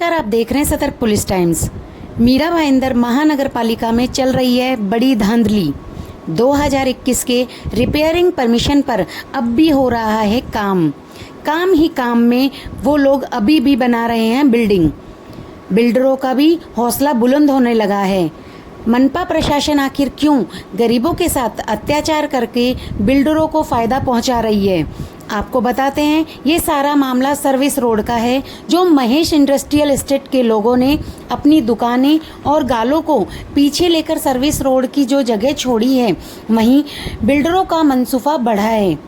नमस्कार, आप देख रहे हैं सतर्क पुलिस टाइम्स। मीरा भाईंदर महानगर पालिका में चल रही है बड़ी धांधली। 2021 के रिपेयरिंग परमिशन पर अब भी हो रहा है काम ही काम में वो लोग अभी भी बना रहे हैं बिल्डिंग। बिल्डरों का भी हौसला बुलंद होने लगा है। मनपा प्रशासन आखिर क्यों गरीबों के साथ अत्याचार करके बिल्डरों को फ़ायदा पहुंचा रही है, आपको बताते हैं। ये सारा मामला सर्विस रोड का है, जो महेश इंडस्ट्रियल एस्टेट के लोगों ने अपनी दुकानें और गालों को पीछे लेकर सर्विस रोड की जो जगह छोड़ी है, वहीं बिल्डरों का मनसूबा बढ़ा है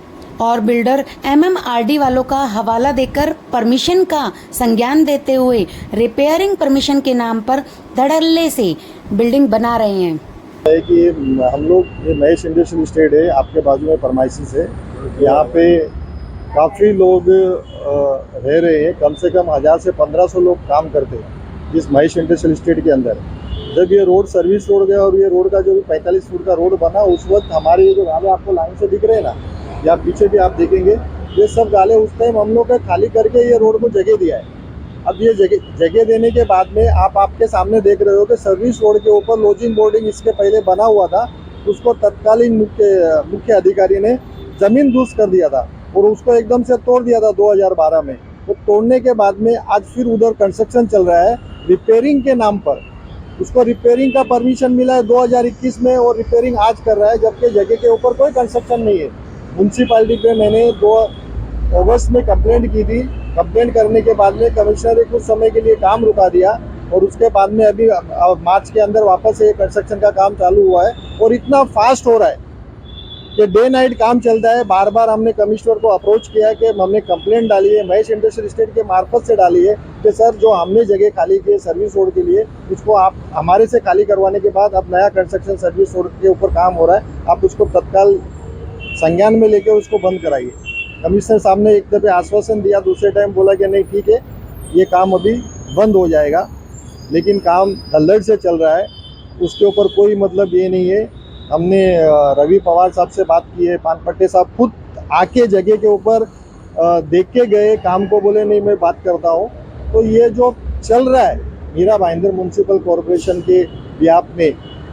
और बिल्डर MMRD वालों का हवाला देकर परमिशन का संज्ञान देते हुए रिपेयरिंग परमिशन के नाम पर धड़ल्ले से बिल्डिंग बना रहे हैं। है कि हम लोग ये महेश इंडस्ट्रियल एस्टेट है, आपके बाजू में परमाइसिस है। यहाँ पे काफ़ी लोग रह रहे हैं, कम से कम 1000 से 1500 लोग काम करते हैं इस महेश इंडस्ट्रियल एस्टेट के अंदर। जब ये रोड सर्विस रोड गया और ये रोड का जो 45 फुट का रोड बना, उस वक्त हमारे ये जो गाले आपको लाइन से दिख रहे हैं ना, या पीछे भी आप देखेंगे, ये सब गाले उस टाइम हम लोग खाली करके ये रोड को जगह दिया है। अब ये जगह देने के बाद में आपके सामने देख रहे हो कि सर्विस रोड के ऊपर लॉजिंग बोर्डिंग इसके पहले बना हुआ था, उसको तत्कालीन मुख्य अधिकारी ने ज़मीन दुरुस्त कर दिया था और उसको एकदम से तोड़ दिया था 2012 में। तो तोड़ने के बाद में आज फिर उधर कंस्ट्रक्शन चल रहा है रिपेयरिंग के नाम पर। उसको रिपेयरिंग का परमिशन मिला है 2021 में और रिपेयरिंग आज कर रहा है, जबकि जगह के ऊपर कोई कंस्ट्रक्शन नहीं है। म्यूनसिपालिटी पे मैंने 2 अगस्त में कंप्लेंट की थी। कंप्लेंट करने के बाद में कमिश्नर ने कुछ समय के लिए काम रुका दिया और उसके बाद में अभी मार्च के अंदर वापस से कंस्ट्रक्शन का काम चालू हुआ है और इतना फास्ट हो रहा है कि डे नाइट काम चलता है। बार बार हमने कमिश्नर को अप्रोच किया है कि हमने कंप्लेंट डाली है, महेश इंडस्ट्रियल एस्टेट के मार्फत से डाली है कि सर जो हमने जगह खाली की है सर्विस रोड के लिए, उसको आप हमारे से खाली करवाने के बाद अब नया कंस्ट्रक्शन सर्विस रोड के ऊपर काम हो रहा है, आप उसको तत्काल संज्ञान में लेके उसको बंद कराइए। कमिश्नर साहब ने एक दफ़े आश्वासन दिया, दूसरे टाइम बोला कि नहीं ठीक है, ये काम अभी बंद हो जाएगा, लेकिन काम धल्लड़ से चल रहा है। उसके ऊपर कोई मतलब ये नहीं है। हमने रवि पवार साहब से बात की है, पानपट्टे साहब खुद आके जगह के ऊपर देख के गए काम को, बोले नहीं मैं बात करता हूँ। तो ये जो चल रहा है मीरा भाईंदर म्यूनसिपल कॉरपोरेशन के बिहाफ में,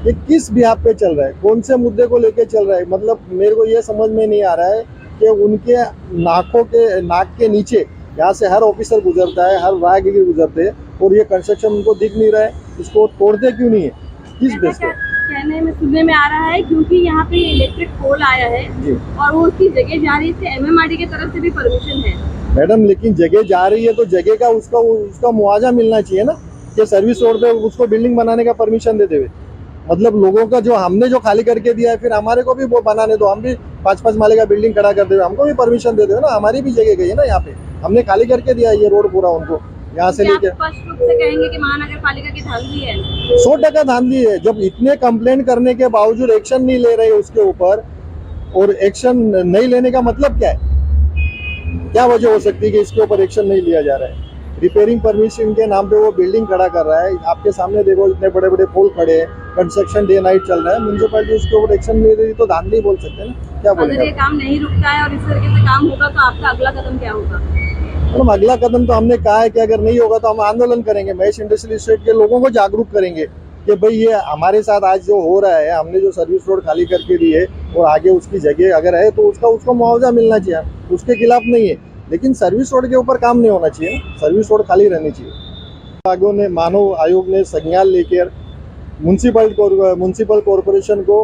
ये किस बिहाफ पे चल रहा है, कौन से मुद्दे को लेके चल रहा है, मतलब मेरे को ये समझ में नहीं आ रहा है कि उनके नाक के नीचे यहाँ से हर ऑफिसर गुजरता है, हर राहगीर गुजरते हैं और ये कंस्ट्रक्शन उनको दिख नहीं रहा है, इसको तोड़ते क्यों नहीं है, किस बेस पे? कहने में सुनने में आ रहा है क्योंकि यहाँ पे इलेक्ट्रिक पोल आया है और वो उसकी जगह जा रही है, MMRD की तरफ से भी परमिशन है। मैडम लेकिन जगह जा रही है तो जगह का उसका मुआवजा मिलना चाहिए ना, कि सर्विस रोड पे उसको बिल्डिंग बनाने का परमिशन देते हुए। मतलब लोगों का जो हमने जो खाली करके दिया है, फिर हमारे को भी वो बनाने दो, हम भी 5-5 माले का बिल्डिंग खड़ा कर दे, हमको भी परमिशन दे दो ना, हमारी भी जगह गई है ना। यहाँ पे हमने खाली करके दिया ये रोड पूरा उनको, यहाँ से लेके। स्पष्ट रूप से कहेंगे कि महानगर पालिका की धांधली है। 100% धांधली है। जब इतने कंप्लेंट करने के बावजूद एक्शन नहीं ले रहे उसके ऊपर, और एक्शन नहीं लेने का मतलब क्या है, क्या वजह हो सकती है कि इसके ऊपर एक्शन नहीं लिया जा रहा है? रिपेयरिंग परमिशन के नाम पे वो बिल्डिंग खड़ा कर रहा है, आपके सामने देखो इतने बड़े बड़े पोल खड़े हैं, कंस्ट्रक्शन डे नाइट चल रहा है, म्यूनसिपैलिटी उसके ऊपर एक्शन नहीं ले रही तो धांधली बोल सकते हैं ना, क्या बोलेंगे? अगर ये काम नहीं रुकता है और इस तरीके से काम होगा तो आपका अगला कदम क्या होगा? मतलब अगला कदम तो हमने कहा है कि अगर नहीं होगा तो हम आंदोलन करेंगे, महेश इंडस्ट्रियल एस्टेट के लोगों को जागरूक करेंगे कि भाई ये हमारे साथ आज जो हो रहा है, हमने जो सर्विस रोड खाली करके दी है और आगे उसकी जगह अगर है तो उसको मुआवजा मिलना चाहिए, उसके खिलाफ नहीं है, लेकिन सर्विस रोड के ऊपर काम नहीं होना चाहिए ना, सर्विस रोड खाली रहनी चाहिए। मानव आयोग ने संज्ञान लेकर म्यूनसिपल कॉरपोरेशन को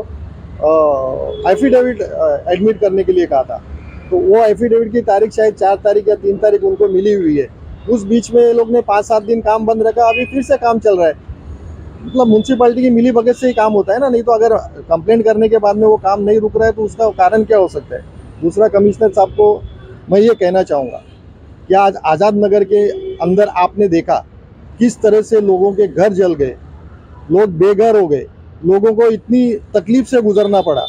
एफिडेविट एडमिट करने के लिए कहा था, तो वो एफिडेविट की तारीख शायद 4 तारीख या 3 तारीख उनको मिली हुई है। उस बीच में ये लोग ने 5-7 दिन काम बंद रखा, अभी फिर से काम चल रहा है। मतलब म्यूनसिपैलिटी की मिली भगत से ही काम होता है ना, नहीं तो अगर कंप्लेंट करने के बाद में वो काम नहीं रुक रहा है तो उसका कारण क्या हो सकता है? दूसरा, कमिश्नर साहब को मैं ये कहना चाहूँगा कि आज आज़ाद नगर के अंदर आपने देखा किस तरह से लोगों के घर जल गए, लोग बेघर हो गए, लोगों को इतनी तकलीफ से गुजरना पड़ा,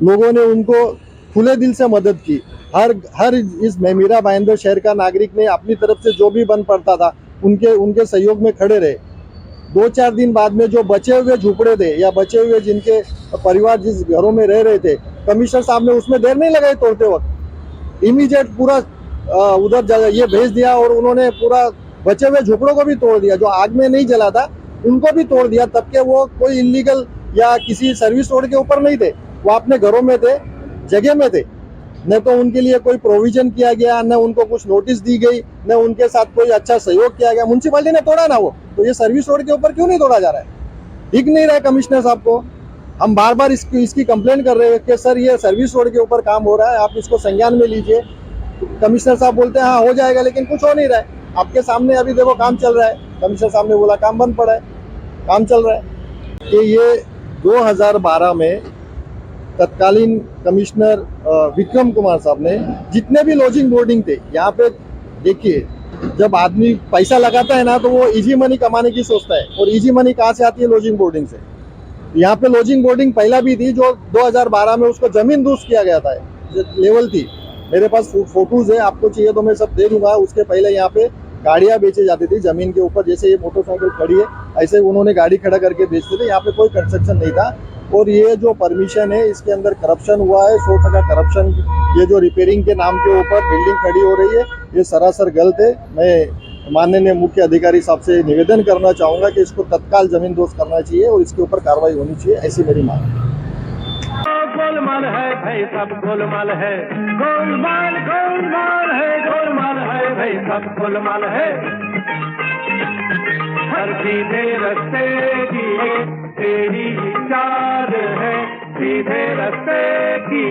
लोगों ने उनको खुले दिल से मदद की। हर इस मीरा भाईंदर शहर का नागरिक ने अपनी तरफ से जो भी बन पड़ता था उनके सहयोग में खड़े रहे। 2-4 दिन बाद में जो बचे हुए झुपड़े थे या बचे हुए जिनके परिवार जिस घरों में रह रहे थे, कमिश्नर साहब ने उसमें देर नहीं लगाई, तोड़ते वक्त इमीडिएट पूरा उधर ये भेज दिया और उन्होंने पूरा बचे हुए झोपड़ों को भी तोड़ दिया, जो आग में नहीं जला था उनको भी तोड़ दिया, तब के वो कोई इलीगल या किसी सर्विस रोड के ऊपर नहीं थे, वो अपने घरों में थे, जगह में थे। न तो उनके लिए कोई प्रोविजन किया गया, न उनको कुछ नोटिस दी गई, न उनके साथ कोई अच्छा सहयोग किया गया। म्युनिसिपैलिटी ने तोड़ा ना वो, तो ये सर्विस रोड के ऊपर क्यों नहीं तोड़ा जा रहा है? दिख नहीं रहा है कमिश्नर साहब को। हम बार बार इसकी कंप्लेंट कर रहे हैं कि सर ये सर्विस रोड के ऊपर काम हो रहा है, आप इसको संज्ञान में लीजिए। कमिश्नर साहब बोलते हैं हाँ हो जाएगा, लेकिन कुछ हो नहीं रहा है। आपके सामने अभी देखो काम चल रहा है, कमिश्नर साहब ने बोला काम बंद पड़ा है, काम चल रहा है। कि ये 2012 में तत्कालीन कमिश्नर विक्रम कुमार साहब ने जितने भी लॉजिंग बोर्डिंग थे यहाँ पे, देखिए जब आदमी पैसा लगाता है ना तो वो इजी मनी कमाने की सोचता है, और इजी मनी कहाँ से आती है? लॉजिंग बोर्डिंग से। यहाँ पे लॉजिंग बोर्डिंग पहला भी थी, जो 2012 में उसको जमीन दुरुस्त किया गया था, लेवल थी। मेरे पास फोटोज है, आपको चाहिए तो मैं सब दे दूंगा। उसके पहले यहाँ पे गाड़ियाँ बेची जाती थी जमीन के ऊपर, जैसे ये मोटरसाइकिल खड़ी है ऐसे उन्होंने गाड़ी खड़ा करके बेचते थे। यहाँ पे कोई कंस्ट्रक्शन नहीं था, और ये जो परमिशन है इसके अंदर करप्शन हुआ है, 100% करप्शन। ये जो रिपेयरिंग के नाम के ऊपर बिल्डिंग खड़ी हो रही है, ये सरासर गलत है। मैं माननीय मुख्य अधिकारी साहब से निवेदन करना चाहूँगा कि इसको तत्काल जमीन दोस्त करना चाहिए और इसके ऊपर कार्रवाई होनी चाहिए, ऐसी मेरी मांग है। गोलमाल है भाई सब गोलमाल है, गोलमाल गोलमाल है, गोलमाल है भाई सब गोलमाल है। हर सीधे रस्ते की तेरी चाल है, सीधे रस्ते की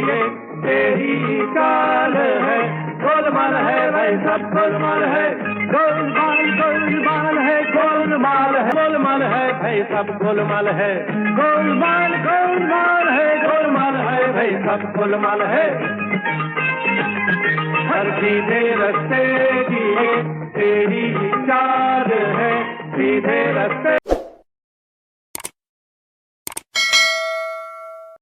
तेरी चाल है। गोलमाल है भाई सब गोलमाल है, गोलमाल गोलमाल है, गोलमाल है, गोलमाल है भाई सब गोलमाल है, गोलमाल गोलमाल है, गोलमाल है भाई सब गोलमाल है। हर सीधे रस्ते की तेरी चाल है, सीधे रस्ते